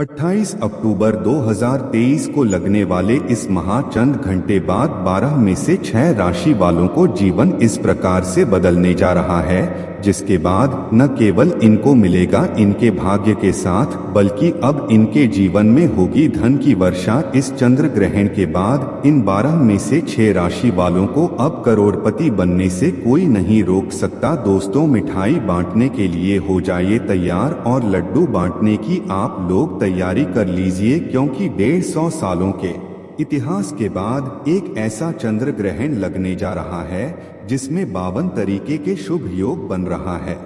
28 अक्टूबर 2023 को लगने वाले इस माह चंद घंटे बाद 12 में से 6 राशि वालों को जीवन इस प्रकार से बदलने जा रहा है, जिसके बाद न केवल इनको मिलेगा इनके भाग्य के साथ, बल्कि अब इनके जीवन में होगी धन की वर्षा। इस चंद्र ग्रहण के बाद इन 12 में से 6 राशि वालों को अब करोड़पति बनने से कोई नहीं रोक सकता। दोस्तों, मिठाई बांटने के लिए हो जाइए तैयार और लड्डू बांटने की आप लोग तैयारी कर लीजिए, क्योंकि 150 सालों के इतिहास के बाद एक ऐसा चंद्र ग्रहण लगने जा रहा है जिसमें 52 तरीके के शुभ योग बन रहा है,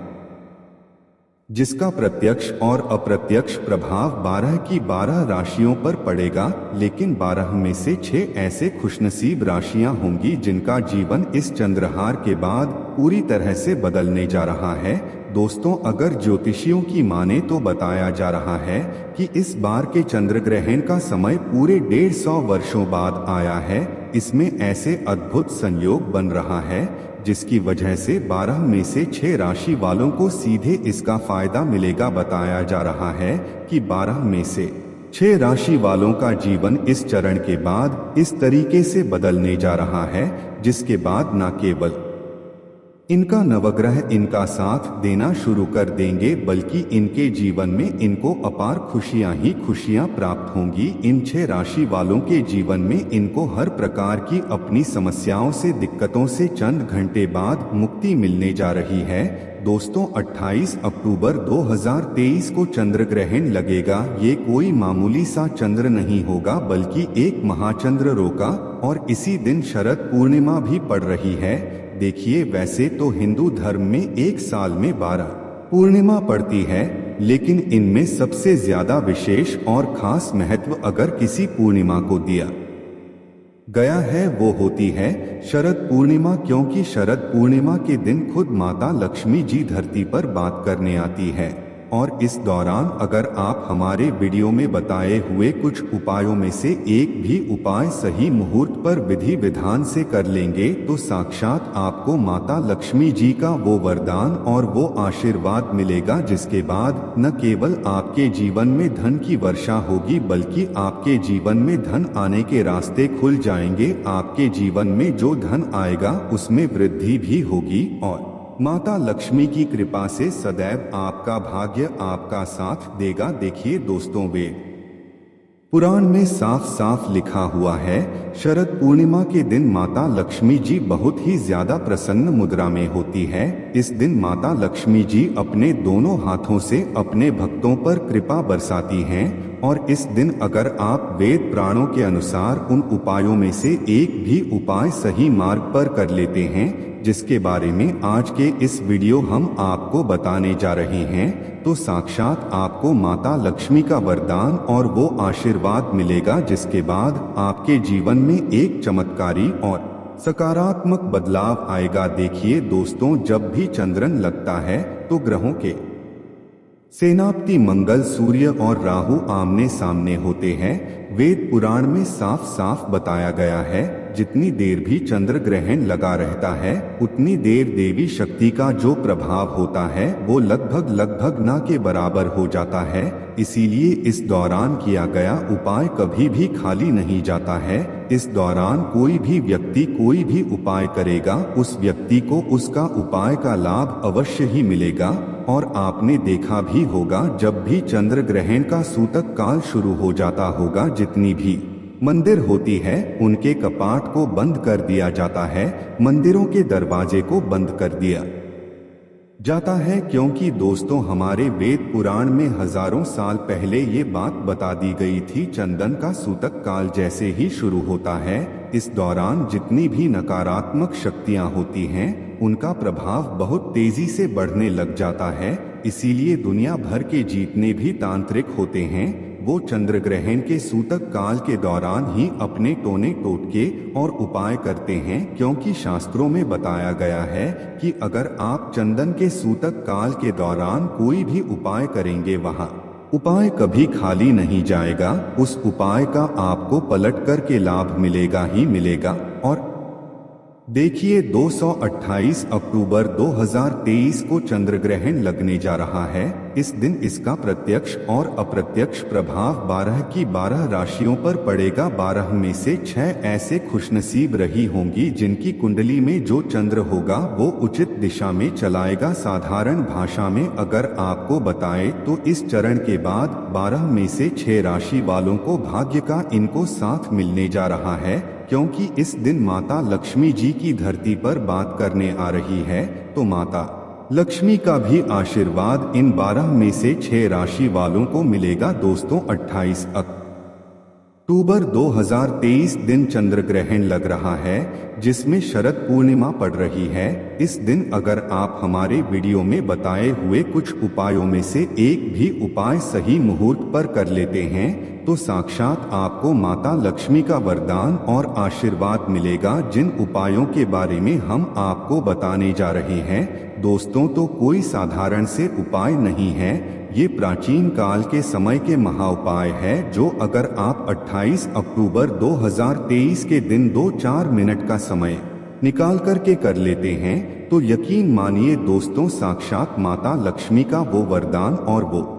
जिसका प्रत्यक्ष और अप्रत्यक्ष प्रभाव 12 की 12 राशियों पर पड़ेगा। लेकिन 12 में से 6 ऐसे खुशनसीब राशियां होंगी जिनका जीवन इस चंद्रहार के बाद पूरी तरह से बदलने जा रहा है। दोस्तों, अगर ज्योतिषियों की माने तो बताया जा रहा है कि इस बार के चंद्र ग्रहण का समय पूरे 150 वर्षों बाद आया है। इसमें ऐसे अद्भुत संयोग बन रहा है जिसकी वजह से 12 में से 6 राशि वालों को सीधे इसका फायदा मिलेगा। बताया जा रहा है कि 12 में से 6 राशि वालों का जीवन इस चरण के बाद इस तरीके से बदलने जा रहा है, जिसके बाद न केवल इनका नवग्रह इनका साथ देना शुरू कर देंगे, बल्कि इनके जीवन में इनको अपार खुशियां ही खुशियां प्राप्त होंगी। इन 6 राशि वालों के जीवन में इनको हर प्रकार की अपनी समस्याओं से, दिक्कतों से चंद घंटे बाद मुक्ति मिलने जा रही है। दोस्तों, 28 अक्टूबर 2023 को चंद्र ग्रहण लगेगा। ये कोई मामूली सा चंद्र नहीं होगा, बल्कि एक महाचंद्र रोका, और इसी दिन शरद पूर्णिमा भी पड़ रही है। देखिए, वैसे तो हिंदू धर्म में एक साल में 12 पूर्णिमा पड़ती है, लेकिन इनमें सबसे ज्यादा विशेष और खास महत्व अगर किसी पूर्णिमा को दिया गया है वो होती है शरद पूर्णिमा, क्योंकि शरद पूर्णिमा के दिन खुद माता लक्ष्मी जी धरती पर बात करने आती है। और इस दौरान अगर आप हमारे वीडियो में बताए हुए कुछ उपायों में से एक भी उपाय सही मुहूर्त पर विधि विधान से कर लेंगे तो साक्षात आपको माता लक्ष्मी जी का वो वरदान और वो आशीर्वाद मिलेगा, जिसके बाद न केवल आपके जीवन में धन की वर्षा होगी, बल्कि आपके जीवन में धन आने के रास्ते खुल जाएंगे। आपके जीवन में जो धन आएगा उसमें वृद्धि भी होगी और माता लक्ष्मी की कृपा से सदैव आपका भाग्य आपका साथ देगा। देखिए दोस्तों, वेद पुराण में साफ साफ लिखा हुआ है, शरद पूर्णिमा के दिन माता लक्ष्मी जी बहुत ही ज्यादा प्रसन्न मुद्रा में होती है। इस दिन माता लक्ष्मी जी अपने दोनों हाथों से अपने भक्तों पर कृपा बरसाती हैं, और इस दिन अगर आप वेद पुराणों के अनुसार उन उपायों में से एक भी उपाय सही मार्ग पर कर लेते हैं, जिसके बारे में आज के इस वीडियो हम आपको बताने जा रहे हैं, तो साक्षात आपको माता लक्ष्मी का वरदान और वो आशीर्वाद मिलेगा, जिसके बाद आपके जीवन में एक चमत्कारी और सकारात्मक बदलाव आएगा। देखिए दोस्तों, जब भी चंद्रन लगता है तो ग्रहों के सेनापति मंगल, सूर्य और राहु आमने सामने होते हैं। वेद पुराण में साफ साफ बताया गया है, जितनी देर भी चंद्र ग्रहण लगा रहता है उतनी देर देवी शक्ति का जो प्रभाव होता है वो लगभग न के बराबर हो जाता है। इसीलिए इस दौरान किया गया उपाय कभी भी खाली नहीं जाता है। इस दौरान कोई भी व्यक्ति कोई भी उपाय करेगा, उस व्यक्ति को उसका उपाय का लाभ अवश्य ही मिलेगा। और आपने देखा भी होगा, जब भी चंद्र ग्रहण का सूतक काल शुरू हो जाता होगा, जितनी भी मंदिर होती है उनके कपाट को बंद कर दिया जाता है, मंदिरों के दरवाजे को बंद कर दिया जाता है, क्योंकि दोस्तों हमारे वेद पुराण में हजारों साल पहले ये बात बता दी गई थी। चंदन का सूतक काल जैसे ही शुरू होता है, इस दौरान जितनी भी नकारात्मक शक्तियां होती हैं उनका प्रभाव बहुत तेजी से बढ़ने लग जाता है। इसीलिए दुनिया भर के जितने भी तांत्रिक होते हैं वो चंद्र ग्रहण के सूतक काल के दौरान ही अपने टोने टोटके और उपाय करते हैं, क्योंकि शास्त्रों में बताया गया है कि अगर आप चंदन के सूतक काल के दौरान कोई भी उपाय करेंगे, वहाँ उपाय कभी खाली नहीं जाएगा। उस उपाय का आपको पलट कर के लाभ मिलेगा ही मिलेगा। और देखिए 228 अक्टूबर 2023 को चंद्र ग्रहण लगने जा रहा है। इस दिन इसका प्रत्यक्ष और अप्रत्यक्ष प्रभाव 12 की 12 राशियों पर पड़ेगा। 12 में से 6 ऐसे खुशनसीब रही होंगी जिनकी कुंडली में जो चंद्र होगा वो उचित दिशा में चलाएगा। साधारण भाषा में अगर आपको बताएं तो इस चरण के बाद 12 में से 6 राशि वालों को भाग्य का इनको साथ मिलने जा रहा है, क्योंकि इस दिन माता लक्ष्मी जी की धरती पर बात करने आ रही है। तो माता लक्ष्मी का भी आशीर्वाद इन 12 में से 6 राशि वालों को मिलेगा। दोस्तों 28 अक्टूबर 2023 दिन चंद्र ग्रहण लग रहा है, जिसमें शरद पूर्णिमा पड़ रही है। इस दिन अगर आप हमारे वीडियो में बताए हुए कुछ उपायों में से एक भी उपाय सही मुहूर्त पर कर लेते हैं तो साक्षात आपको माता लक्ष्मी का वरदान और आशीर्वाद मिलेगा। जिन उपायों के बारे में हम आपको बताने जा रहे हैं दोस्तों, तो कोई साधारण से उपाय नहीं है, ये प्राचीन काल के समय के महाउपाय है जो अगर आप 28 अक्टूबर 2023 के दिन 2-4 मिनट का समय निकाल करके कर लेते हैं तो यकीन मानिए दोस्तों, साक्षात माता लक्ष्मी का वो वरदान और वो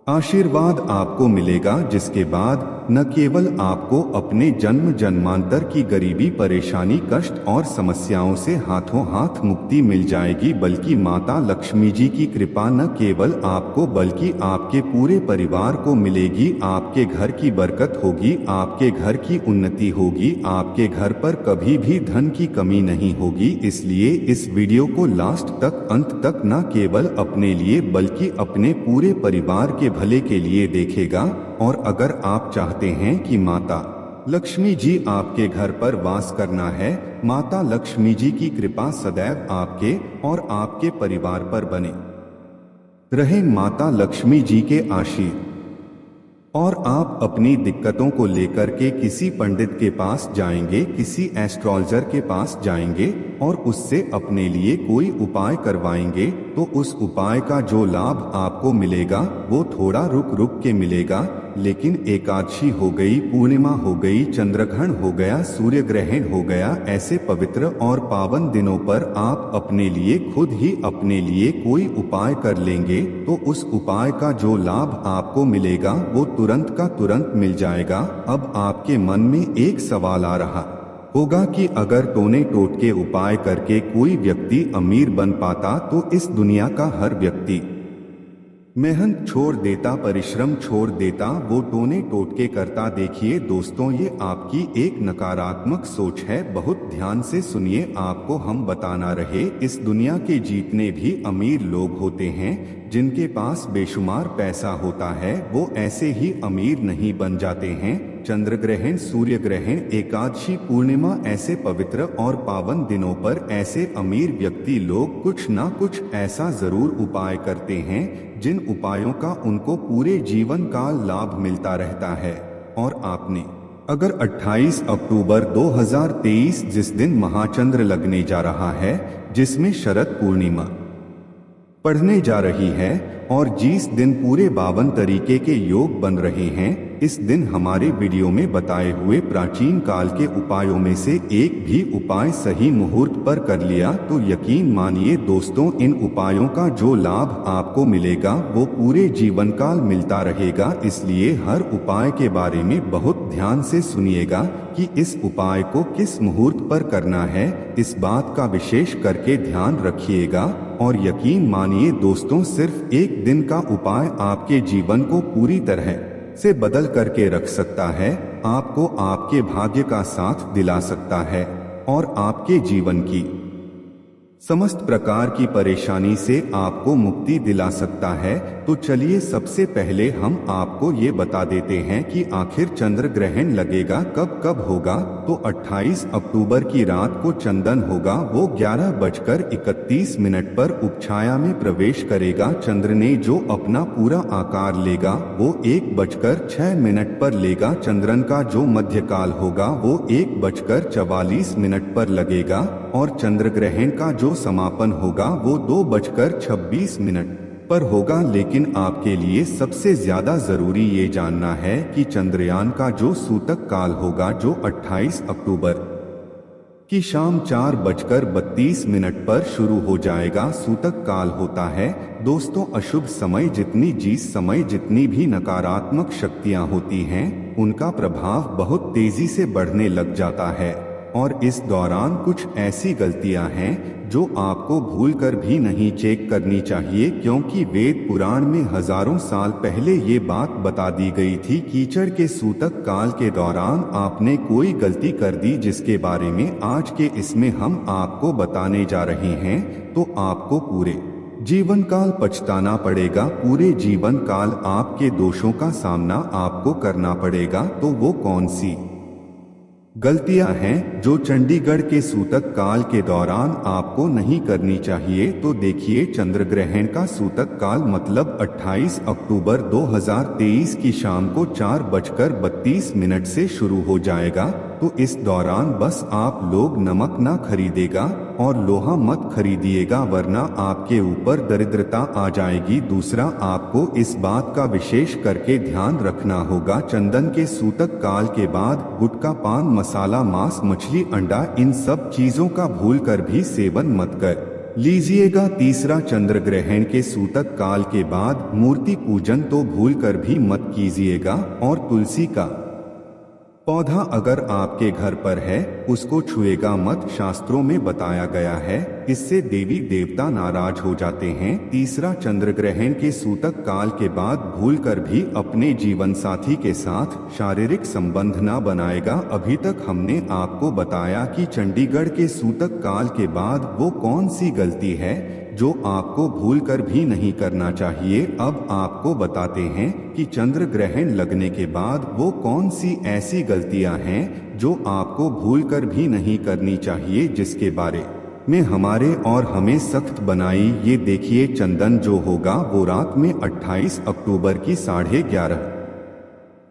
आशीर्वाद आपको मिलेगा, जिसके बाद न केवल आपको अपने जन्म जन्मांतर की गरीबी, परेशानी, कष्ट और समस्याओं से हाथों हाथ मुक्ति मिल जाएगी, बल्कि माता लक्ष्मी जी की कृपा न केवल आपको बल्कि आपके पूरे परिवार को मिलेगी। आपके घर की बरकत होगी, आपके घर की उन्नति होगी, आपके घर पर कभी भी धन की कमी नहीं होगी। इसलिए इस वीडियो को लास्ट तक, अंत तक न केवल अपने लिए बल्कि अपने पूरे परिवार के भले के लिए देखेगा। और अगर आप चाहते हैं कि माता लक्ष्मी जी आपके घर पर वास करना है, माता लक्ष्मी जी की कृपा सदैव आपके और आपके परिवार पर बने रहे, माता लक्ष्मी जी के आशीर्वाद, और आप अपनी दिक्कतों को लेकर के किसी पंडित के पास जाएंगे, किसी एस्ट्रोलॉजर के पास जाएंगे और उससे अपने लिए कोई उपाय करवाएंगे, तो उस उपाय का जो लाभ आपको मिलेगा वो थोड़ा रुक रुक के मिलेगा। लेकिन एकादशी हो गई, पूर्णिमा हो गई, चंद्रग्रहण हो गया, सूर्य ग्रहण हो गया, ऐसे पवित्र और पावन दिनों पर आप अपने लिए खुद ही अपने लिए कोई उपाय कर लेंगे तो उस उपाय का जो लाभ आपको मिलेगा वो तुरंत का तुरंत मिल जाएगा। अब आपके मन में एक सवाल आ रहा होगा कि अगर टोने टोटके उपाय करके कोई व्यक्ति अमीर बन पाता तो इस दुनिया का हर व्यक्ति मेहनत छोड़ देता, परिश्रम छोड़ देता, वो टोने टोटके करता। देखिए दोस्तों, ये आपकी एक नकारात्मक सोच है। बहुत ध्यान से सुनिए, आपको हम बताना रहे, इस दुनिया के जितने भी अमीर लोग होते हैं जिनके पास बेशुमार पैसा होता है वो ऐसे ही अमीर नहीं बन जाते हैं। चंद्र ग्रहण, सूर्य ग्रहण, एकादशी, पूर्णिमा ऐसे पवित्र और पावन दिनों पर ऐसे अमीर व्यक्ति लोग कुछ ना कुछ ऐसा जरूर उपाय करते हैं जिन उपायों का उनको पूरे जीवन काल लाभ मिलता रहता है। और आपने अगर 28 अक्टूबर 2023 जिस दिन महाचंद्र लगने जा रहा है, जिसमें शरद पूर्णिमा पढ़ने जा रही है और जिस दिन पूरे 52 तरीके के योग बन रहे हैं, इस दिन हमारे वीडियो में बताए हुए प्राचीन काल के उपायों में से एक भी उपाय सही मुहूर्त पर कर लिया तो यकीन मानिए दोस्तों, इन उपायों का जो लाभ आपको मिलेगा वो पूरे जीवन काल मिलता रहेगा। इसलिए हर उपाय के बारे में बहुत ध्यान से सुनिएगा कि इस उपाय को किस मुहूर्त पर करना है, इस बात का विशेष करके ध्यान रखिएगा। और यकीन मानिए दोस्तों, सिर्फ एक दिन का उपाय आपके जीवन को पूरी तरह से बदल करके रख सकता है, आपको आपके भाग्य का साथ दिला सकता है और आपके जीवन की समस्त प्रकार की परेशानी से आपको मुक्ति दिला सकता है। तो चलिए सबसे पहले हम आपको ये बता देते हैं कि आखिर चंद्र ग्रहण लगेगा कब कब होगा। तो 28 अक्टूबर की रात को चंदन होगा, वो 11:31 पर उपछाया में प्रवेश करेगा। चंद्र ने जो अपना पूरा आकार लेगा वो 1:06 पर लेगा। चंद्रन का जो मध्यकाल होगा वो 1:44 पर लगेगा और चंद्र ग्रहण का जो समापन होगा वो 2:26 पर होगा। लेकिन आपके लिए सबसे ज्यादा जरूरी ये जानना है कि चंद्रयान का जो सूतक काल होगा जो 28 अक्टूबर कि शाम 4:32 पर शुरू हो जाएगा। सूतक काल होता है दोस्तों अशुभ समय। जिस समय जितनी भी नकारात्मक शक्तियां होती हैं उनका प्रभाव बहुत तेजी से बढ़ने लग जाता है। और इस दौरान कुछ ऐसी गलतियां हैं जो आपको भूलकर भी नहीं चेक करनी चाहिए, क्योंकि वेद पुराण में हजारों साल पहले ये बात बता दी गई थी। कीचड़ के सूतक काल के दौरान आपने कोई गलती कर दी जिसके बारे में आज के इसमें हम आपको बताने जा रहे हैं, तो आपको पूरे जीवन काल पछताना पड़ेगा। पूरे जीवन काल आपके दोषों का सामना आपको करना पड़ेगा। तो वो कौन सी गलतियां हैं जो चंडीगढ़ के सूतक काल के दौरान आपको नहीं करनी चाहिए? तो देखिए, चंद्र ग्रहण का सूतक काल मतलब 28 अक्टूबर 2023 की शाम को 4:32 से शुरू हो जाएगा। तो इस दौरान बस आप लोग नमक ना खरीदेगा और लोहा मत खरीदिएगा, वरना आपके ऊपर दरिद्रता आ जाएगी। दूसरा, आपको इस बात का विशेष करके ध्यान रखना होगा, चंदन के सूतक काल के बाद गुटखा, पान मसाला, मांस, मछली, अंडा, इन सब चीजों का भूलकर भी सेवन मत कर लीजिएगा। तीसरा, चंद्र ग्रहण के सूतक काल के बाद मूर्ति पूजन तो भूलकर भी मत कीजिएगा। और तुलसी का पौधा अगर आपके घर पर है उसको छुएगा मत, शास्त्रों में बताया गया है, इससे देवी देवता नाराज हो जाते हैं। तीसरा, चंद्र ग्रहण के सूतक काल के बाद भूलकर भी अपने जीवन साथी के साथ शारीरिक संबंध ना बनाएगा। अभी तक हमने आपको बताया कि चंडीगढ़ के सूतक काल के बाद वो कौन सी गलती है जो आपको भूलकर भी नहीं करना चाहिए। अब आपको बताते हैं कि चंद्र ग्रहण लगने के बाद वो कौन सी ऐसी गलतियां हैं जो आपको भूलकर भी नहीं करनी चाहिए, जिसके बारे में हमारे और हमें सख्त बनाई। ये देखिए, चंदन जो होगा वो रात में 28 अक्टूबर की 11:30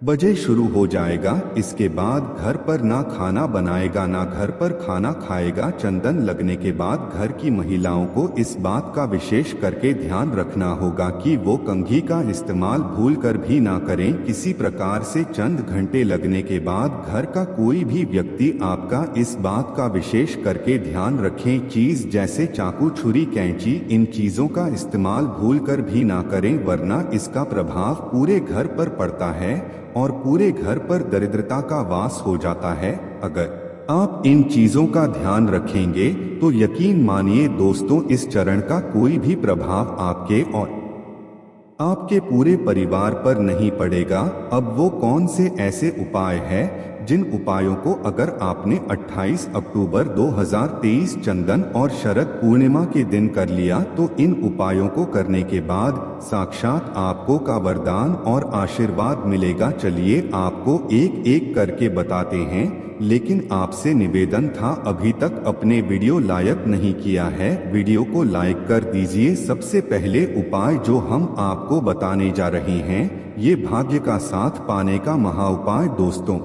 बजे शुरू हो जाएगा। इसके बाद घर पर ना खाना बनाएगा ना घर पर खाना खाएगा। चंदन लगने के बाद घर की महिलाओं को इस बात का विशेष करके ध्यान रखना होगा कि वो कंघी का इस्तेमाल भूलकर भी ना करें। किसी प्रकार से चंद घंटे लगने के बाद घर का कोई भी व्यक्ति आपका इस बात का विशेष करके ध्यान रखें, चीज जैसे चाकू, छुरी, कैंची, इन चीजों का इस्तेमाल भूलकर भी ना करें, वरना इसका प्रभाव पूरे घर पर पड़ता है और पूरे घर पर दरिद्रता का वास हो जाता है। अगर आप इन चीजों का ध्यान रखेंगे तो यकीन मानिए दोस्तों, इस चरण का कोई भी प्रभाव आपके और आपके पूरे परिवार पर नहीं पड़ेगा। अब वो कौन से ऐसे उपाय हैं जिन उपायों को अगर आपने 28 अक्टूबर 2023 चंदन और शरद पूर्णिमा के दिन कर लिया तो इन उपायों को करने के बाद साक्षात आपको का वरदान और आशीर्वाद मिलेगा। चलिए आपको एक एक करके बताते हैं, लेकिन आपसे निवेदन था, अभी तक अपने वीडियो लाइक नहीं किया है, वीडियो को लाइक कर दीजिए। सबसे पहले उपाय जो हम आपको बताने जा रहे हैं, ये भाग्य का साथ पाने का महा उपाय। दोस्तों,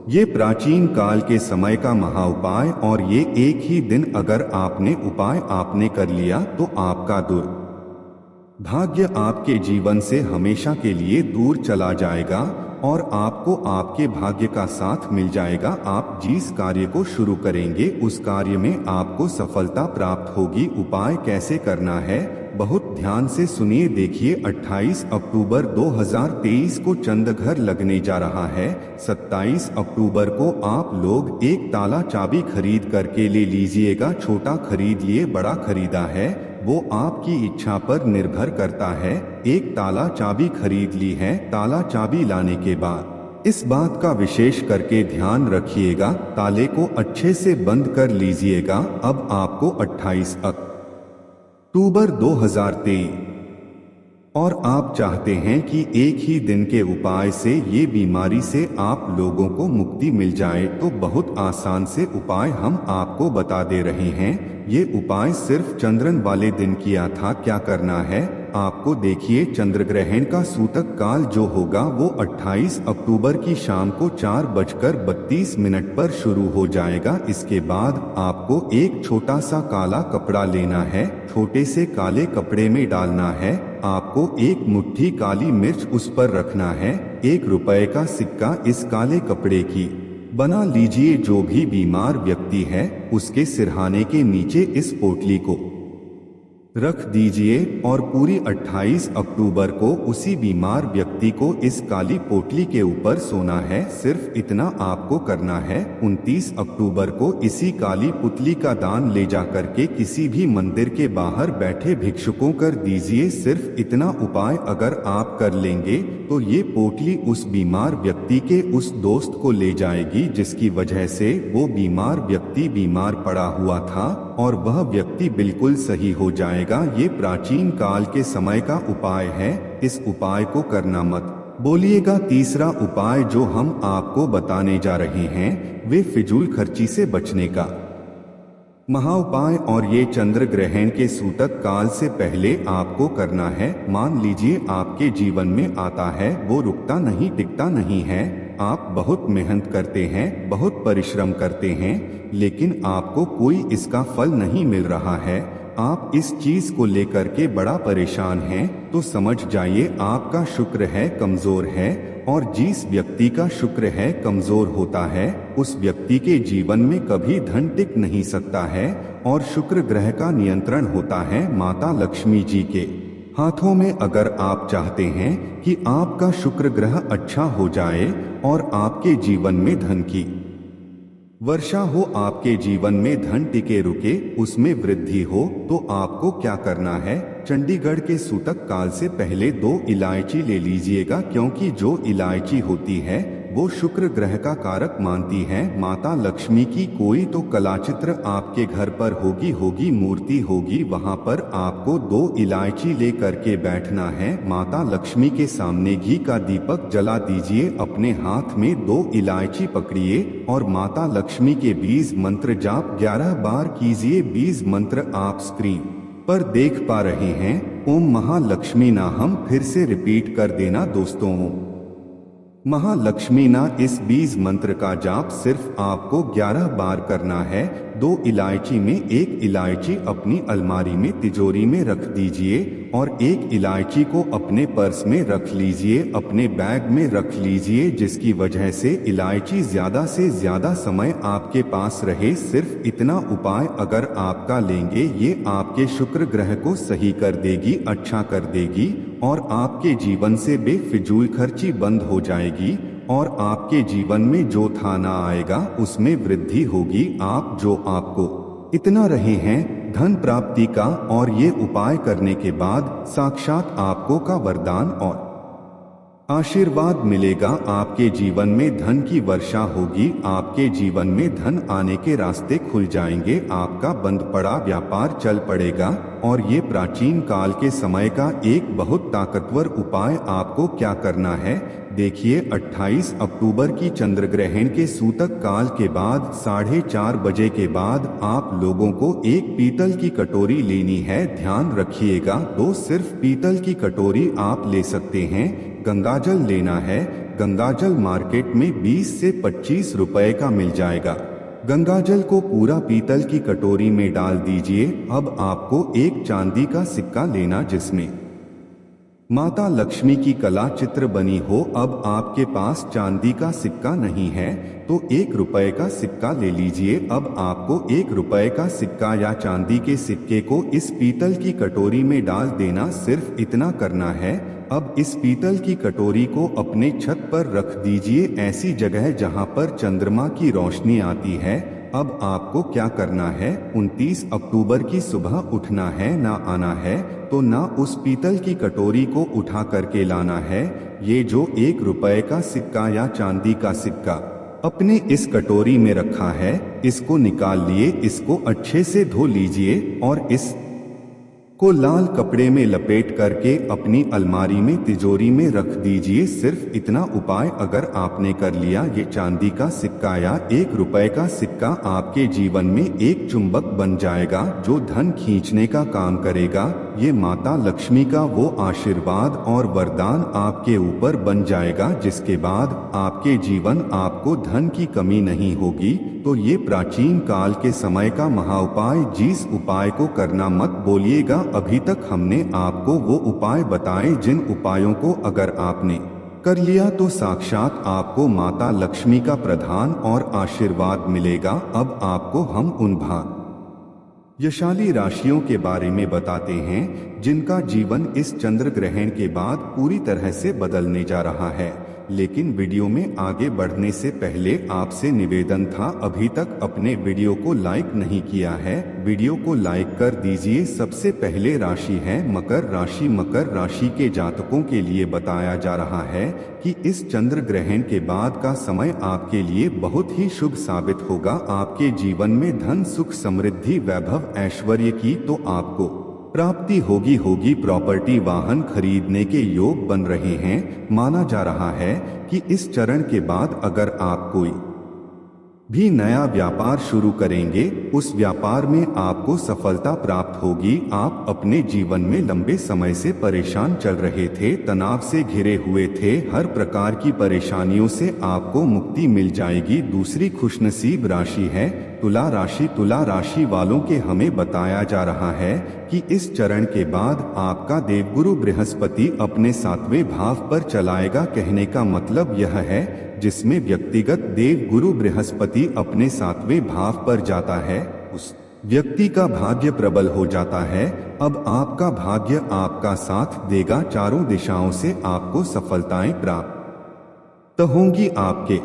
ये प्राचीन काल के समय का महा उपाय और ये एक ही दिन अगर आपने कर लिया तो आपका दुर्भाग्य आपके जीवन से हमेशा के लिए दूर चला जाएगा और आपको आपके भाग्य का साथ मिल जाएगा। आप जिस कार्य को शुरू करेंगे उस कार्य में आपको सफलता प्राप्त होगी। उपाय कैसे करना है, बहुत ध्यान से सुनिए। देखिए, 28 अक्टूबर 2023 को चंद्रग्रहण लगने जा रहा है। 27 अक्टूबर को आप लोग एक ताला चाबी खरीद करके ले लीजिएगा। छोटा खरीद लिए, बड़ा खरीदा है वो आपकी इच्छा पर निर्भर करता है। एक ताला चाबी खरीद ली है। ताला चाबी लाने के बाद इस बात का विशेष करके ध्यान रखिएगा, ताले को अच्छे से बंद कर लीजिएगा। अब आपको 28 अक्टूबर 2023 और आप चाहते हैं कि एक ही दिन के उपाय से ये बीमारी से आप लोगों को मुक्ति मिल जाए, तो बहुत आसान से उपाय हम आपको बता दे रहे हैं। ये उपाय सिर्फ चंद्रन वाले दिन किया था। क्या करना है आपको, देखिए, चंद्र ग्रहण का सूतक काल जो होगा वो 28 अक्टूबर की शाम को 4:32 पर शुरू हो जाएगा। इसके बाद आपको एक छोटा सा काला कपड़ा लेना है, छोटे से काले कपड़े में डालना है। आपको एक मुट्ठी काली मिर्च उस पर रखना है। 1 रुपए का सिक्का इस काले कपड़े की बना लीजिए। जो भी बीमार व्यक्ति है उसके सिरहाने के नीचे इस पोटली को रख दीजिए और पूरी 28 अक्टूबर को उसी बीमार व्यक्ति को इस काली पोटली के ऊपर सोना है। सिर्फ इतना आपको करना है। 29 अक्टूबर को इसी काली पुतली का दान ले जाकर के किसी भी मंदिर के बाहर बैठे भिक्षुकों कर दीजिए। सिर्फ इतना उपाय अगर आप कर लेंगे तो ये पोटली उस बीमार व्यक्ति के उस दोस्त को ले जाएगी जिसकी वजह से वो बीमार व्यक्ति बीमार पड़ा हुआ था और वह व्यक्ति बिल्कुल सही हो जाएगा। ये प्राचीन काल के समय का उपाय है। इस उपाय को करना मत बोलिएगा। तीसरा उपाय जो हम आपको बताने जा रहे हैं वे फिजूल खर्ची से बचने का महाउपाय और ये चंद्र ग्रहण के सूतक काल से पहले आपको करना है। मान लीजिए आपके जीवन में आता है, वो रुकता नहीं टिकता नहीं है। आप बहुत मेहनत करते हैं, बहुत परिश्रम करते हैं, लेकिन आपको कोई इसका फल नहीं मिल रहा है। आप इस चीज को लेकर के बड़ा परेशान हैं, तो समझ जाइए आपका शुक्र है कमजोर है। और जिस व्यक्ति का शुक्र है कमजोर होता है उस व्यक्ति के जीवन में कभी धन टिक नहीं सकता है। और शुक्र ग्रह का नियंत्रण होता है माता लक्ष्मी जी के हाथों में। अगर आप चाहते हैं कि आपका शुक्र ग्रह अच्छा हो जाए और आपके जीवन में धन की वर्षा हो, आपके जीवन में धन टिके रुके, उसमें वृद्धि हो, तो आपको क्या करना है? चंडीगढ़ के सूतक काल से पहले 2 इलायची ले लीजिएगा, क्योंकि जो इलायची होती है वो शुक्र ग्रह का कारक मानती है। माता लक्ष्मी की कोई तो कलाचित्र आपके घर पर होगी मूर्ति होगी, वहां पर आपको 2 इलायची ले करके बैठना है। माता लक्ष्मी के सामने घी का दीपक जला दीजिए, अपने हाथ में 2 इलायची पकड़िए और माता लक्ष्मी के बीज मंत्र जाप 11 बार कीजिए। बीज मंत्र आप स्क्रीन पर देख पा रहे हैं। ओम महालक्ष्मी नाहम, फिर से रिपीट कर देना दोस्तों। महालक्ष्मी ना, इस बीज मंत्र का जाप सिर्फ आपको 11 बार करना है। 2 इलायची में 1 इलायची अपनी अलमारी में तिजोरी में रख दीजिए और 1 इलायची को अपने पर्स में रख लीजिए, अपने बैग में रख लीजिए, जिसकी वजह से इलायची ज्यादा से ज्यादा समय आपके पास रहे। सिर्फ इतना उपाय अगर आपका लेंगे, ये आपके शुक्र ग्रह को सही कर देगी, अच्छा कर देगी और आपके जीवन से बेफिजूल खर्ची बंद हो जाएगी और आपके जीवन में जो था ना आएगा उसमें वृद्धि होगी। आप जो आपको इतना रहे हैं धन प्राप्ति का, और ये उपाय करने के बाद साक्षात आपको का वरदान और आशीर्वाद मिलेगा। आपके जीवन में धन की वर्षा होगी, आपके जीवन में धन आने के रास्ते खुल जाएंगे, आपका बंद पड़ा व्यापार चल पड़ेगा। और ये प्राचीन काल के समय का एक बहुत ताकतवर उपाय आपको क्या करना है देखिए। 28 अक्टूबर की चंद्र ग्रहण के सूतक काल के बाद 4:30 बजे के बाद आप लोगों को एक पीतल की कटोरी लेनी है। ध्यान रखिएगा, 2 सिर्फ पीतल की कटोरी आप ले सकते हैं। गंगाजल लेना है। गंगाजल मार्केट में 20 से 25 रुपए का मिल जाएगा। गंगाजल को पूरा पीतल की कटोरी में डाल दीजिए। अब आपको एक चांदी का सिक्का लेना जिसमें माता लक्ष्मी की कला चित्र बनी हो। अब आपके पास चांदी का सिक्का नहीं है तो 1 रुपए का सिक्का ले लीजिए। अब आपको 1 रुपए का सिक्का या चांदी के सिक्के को इस पीतल की कटोरी में डाल देना। सिर्फ इतना करना है। अब इस पीतल की कटोरी को अपने छत पर रख दीजिए, ऐसी जगह जहां पर चंद्रमा की रोशनी आती है। अब आपको क्या करना है, 29 अक्टूबर की सुबह उठना है, ना आना है तो ना उस पीतल की कटोरी को उठा करके लाना है। ये जो 1 रुपए का सिक्का या चांदी का सिक्का अपने इस कटोरी में रखा है, इसको निकाल लिए, इसको अच्छे से धो लीजिए और इस को लाल कपड़े में लपेट करके अपनी अलमारी में तिजोरी में रख दीजिए। सिर्फ इतना उपाय अगर आपने कर लिया, ये चांदी का सिक्का या 1 रुपए का सिक्का आपके जीवन में एक चुंबक बन जाएगा जो धन खींचने का काम करेगा। ये माता लक्ष्मी का वो आशीर्वाद और वरदान आपके ऊपर बन जाएगा, जिसके बाद आपके जीवन आपको धन की कमी नहीं होगी। तो ये प्राचीन काल के समय का महाउपाय, जिस उपाय को करना मत बोलिएगा। अभी तक हमने आपको वो उपाय बताए जिन उपायों को अगर आपने कर लिया तो साक्षात आपको माता लक्ष्मी का प्रधान और आशीर्वाद मिलेगा। अब आपको हम उन भाग्यशाली राशियों के बारे में बताते हैं जिनका जीवन इस चंद्र ग्रहण के बाद पूरी तरह से बदलने जा रहा है। लेकिन वीडियो में आगे बढ़ने से पहले आपसे निवेदन था, अभी तक अपने वीडियो को लाइक नहीं किया है, वीडियो को लाइक कर दीजिए। सबसे पहले राशि है मकर राशि। मकर राशि के जातकों के लिए बताया जा रहा है कि इस चंद्र ग्रहण के बाद का समय आपके लिए बहुत ही शुभ साबित होगा। आपके जीवन में धन सुख समृद्धि वैभव ऐश्वर्य की तो आपको प्राप्ति होगी। प्रॉपर्टी वाहन खरीदने के योग बन रहे हैं। माना जा रहा है कि इस चरण के बाद अगर आप कोई भी नया व्यापार शुरू करेंगे, उस व्यापार में आपको सफलता प्राप्त होगी। आप अपने जीवन में लंबे समय से परेशान चल रहे थे, तनाव से घिरे हुए थे, हर प्रकार की परेशानियों से आपको मुक्ति मिल जाएगी। दूसरी खुशनसीब राशि है तुला राशि। तुला राशि वालों के हमें बताया जा रहा है कि इस चरण के बाद आपका देवगुरु बृहस्पति अपने 7वें भाव पर चलाएगा। कहने का मतलब यह है जिसमें व्यक्तिगत देव गुरु बृहस्पति अपने 7वें भाव पर जाता है, उस व्यक्ति का भाग्य प्रबल हो जाता है। अब आपका भाग्य आपका साथ देगा। चारों दिशाओं से आपको सफलताएं प्राप्त होंगी। आपके